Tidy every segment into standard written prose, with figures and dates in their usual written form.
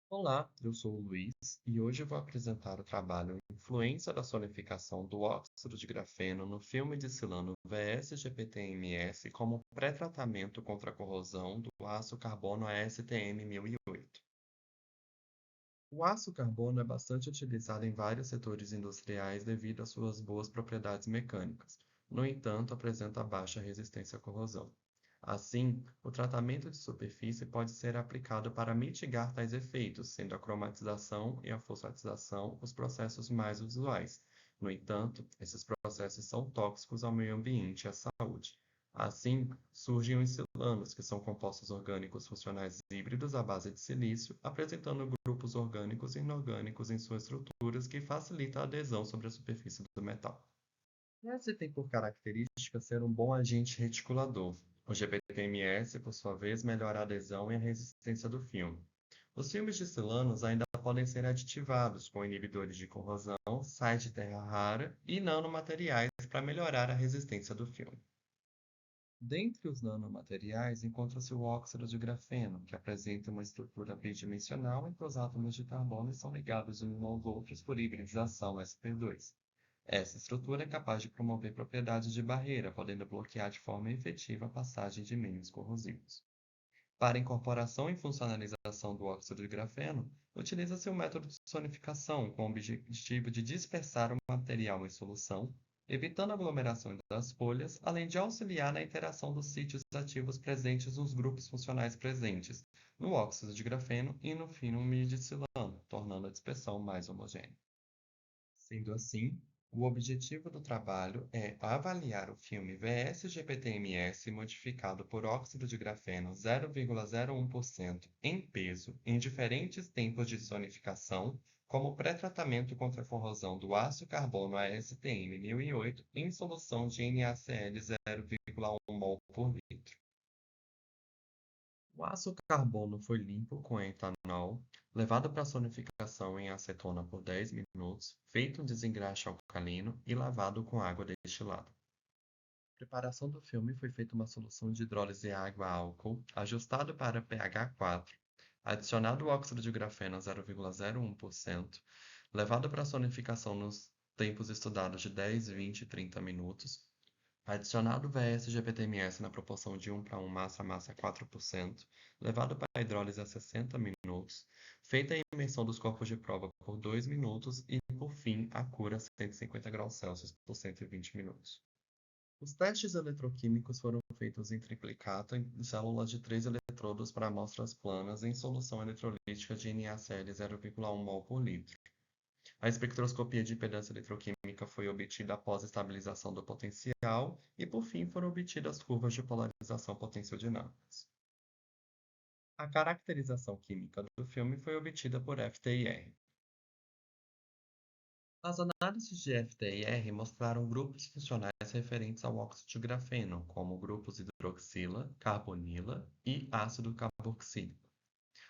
Olá, eu sou o Luiz e hoje eu vou apresentar o trabalho Influência da sonificação do óxido de grafeno no filme de Silano vs-GPTMS como pré-tratamento contra a corrosão do aço carbono ASTM-1008. O aço carbono é bastante utilizado em vários setores industriais devido às suas boas propriedades mecânicas. No entanto, apresenta baixa resistência à corrosão. Assim, o tratamento de superfície pode ser aplicado para mitigar tais efeitos, sendo a cromatização e a fosfatização os processos mais usuais. No entanto, esses processos são tóxicos ao meio ambiente e à saúde. Assim, surgem os silanos, que são compostos orgânicos funcionais híbridos à base de silício, apresentando grupos orgânicos e inorgânicos em suas estruturas que facilita a adesão sobre a superfície do metal. Esse tem por característica ser um bom agente reticulador. O GPTMS, por sua vez, melhora a adesão e a resistência do filme. Os filmes de silanos ainda podem ser aditivados com inibidores de corrosão, sais de terra rara e nanomateriais para melhorar a resistência do filme. Dentre os nanomateriais encontra-se o óxido de grafeno, que apresenta uma estrutura bidimensional em que os átomos de carbono são ligados uns aos outros por hibridização sp2. Essa estrutura é capaz de promover propriedades de barreira, podendo bloquear de forma efetiva a passagem de meios corrosivos. Para incorporação e funcionalização do óxido de grafeno, utiliza-se o método de sonificação, com o objetivo de dispersar o material em solução, evitando a aglomeração das folhas, além de auxiliar na interação dos sítios ativos presentes nos grupos funcionais presentes, no óxido de grafeno e no filme de silano, tornando a dispersão mais homogênea. Sendo assim, o objetivo do trabalho é avaliar o filme VS-GPTMS modificado por óxido de grafeno 0,01% em peso em diferentes tempos de sonificação como pré-tratamento contra a corrosão do aço carbono ASTM 1008 em solução de NaCl 0,1 mol por litro. O aço carbono foi limpo com etanol, levado para sonificação em acetona por 10 minutos, feito um desengraxe alcalino e lavado com água destilada. A preparação do filme foi feita uma solução de hidrólise água-álcool, ajustado para pH 4, adicionado o óxido de grafeno a 0,01%, levado para sonificação nos tempos estudados de 10, 20 e 30 minutos, adicionado VS-GPTMS na proporção de 1:1 massa-massa 4%, levado para a hidrólise a 60 minutos, feita a imersão dos corpos de prova por 2 minutos e, por fim, a cura a 150 graus Celsius por 120 minutos. Os testes eletroquímicos foram feitos em triplicado em células de 3 eletrodos para amostras planas em solução eletrolítica de NaCl 0,1 mol por litro. A espectroscopia de impedância eletroquímica foi obtida após a estabilização do potencial e, por fim, foram obtidas curvas de polarização potenciodinâmicas. A caracterização química do filme foi obtida por FTIR. As análises de FTIR mostraram grupos funcionais referentes ao óxido de grafeno, como grupos hidroxila, carbonila e ácido carboxílico.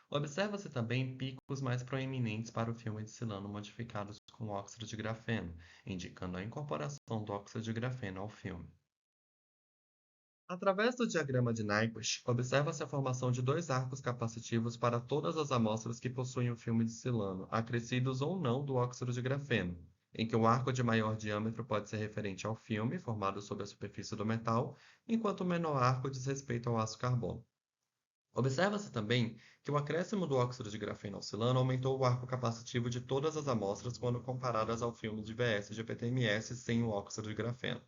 Observa-se também picos mais proeminentes para o filme de silano modificados com óxido de grafeno, indicando a incorporação do óxido de grafeno ao filme. Através do diagrama de Nyquist, observa-se a formação de dois arcos capacitivos para todas as amostras que possuem o filme de silano, acrescidos ou não do óxido de grafeno, em que o arco de maior diâmetro pode ser referente ao filme, formado sobre a superfície do metal, enquanto o menor arco diz respeito ao aço carbono. Observa-se também que o acréscimo do óxido de grafeno ao silano aumentou o arco capacitivo de todas as amostras quando comparadas ao filme de VS-GPTMS sem o óxido de grafeno.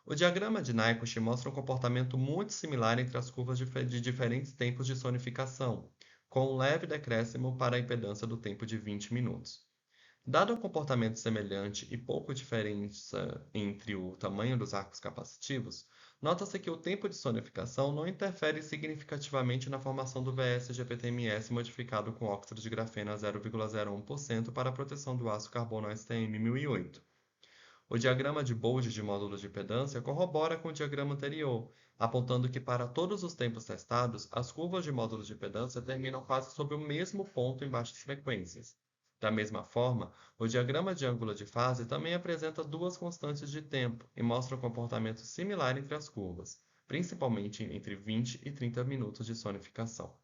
O diagrama de Nyquist mostra um comportamento muito similar entre as curvas de diferentes tempos de sonificação, com um leve decréscimo para a impedância do tempo de 20 minutos. Dado o comportamento semelhante e pouca diferença entre o tamanho dos arcos capacitivos, nota-se que o tempo de sonificação não interfere significativamente na formação do VS-GPTMS modificado com óxido de grafeno a 0,01% para a proteção do aço carbono STM-1008. O diagrama de Bode de módulo de impedância corrobora com o diagrama anterior, apontando que para todos os tempos testados, as curvas de módulos de impedância terminam quase sobre o mesmo ponto em baixas frequências. Da mesma forma, o diagrama de ângulo de fase também apresenta duas constantes de tempo e mostra um comportamento similar entre as curvas, principalmente entre 20 e 30 minutos de sonificação.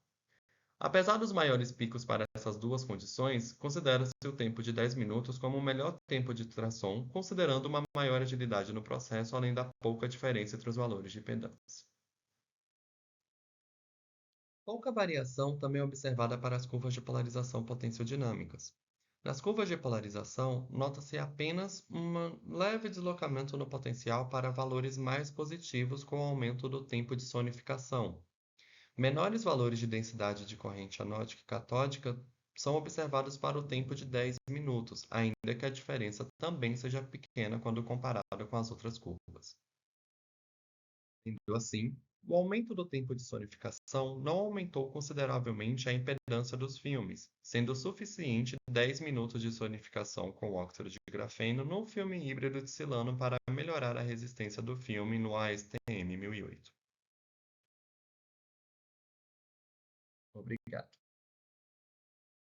Apesar dos maiores picos para dessas duas condições, considera-se o tempo de 10 minutos como o melhor tempo de ultrassom, considerando uma maior agilidade no processo, além da pouca diferença entre os valores de impedância. Pouca variação também é observada para as curvas de polarização potenciodinâmicas. Nas curvas de polarização, nota-se apenas um leve deslocamento no potencial para valores mais positivos com o aumento do tempo de sonificação. Menores valores de densidade de corrente anódica e catódica são observados para o tempo de 10 minutos, ainda que a diferença também seja pequena quando comparada com as outras curvas. Sendo assim, o aumento do tempo de sonificação não aumentou consideravelmente a impedância dos filmes, sendo suficiente 10 minutos de sonificação com óxido de grafeno no filme híbrido de silano para melhorar a resistência do filme no ASTM 1008. Obrigado.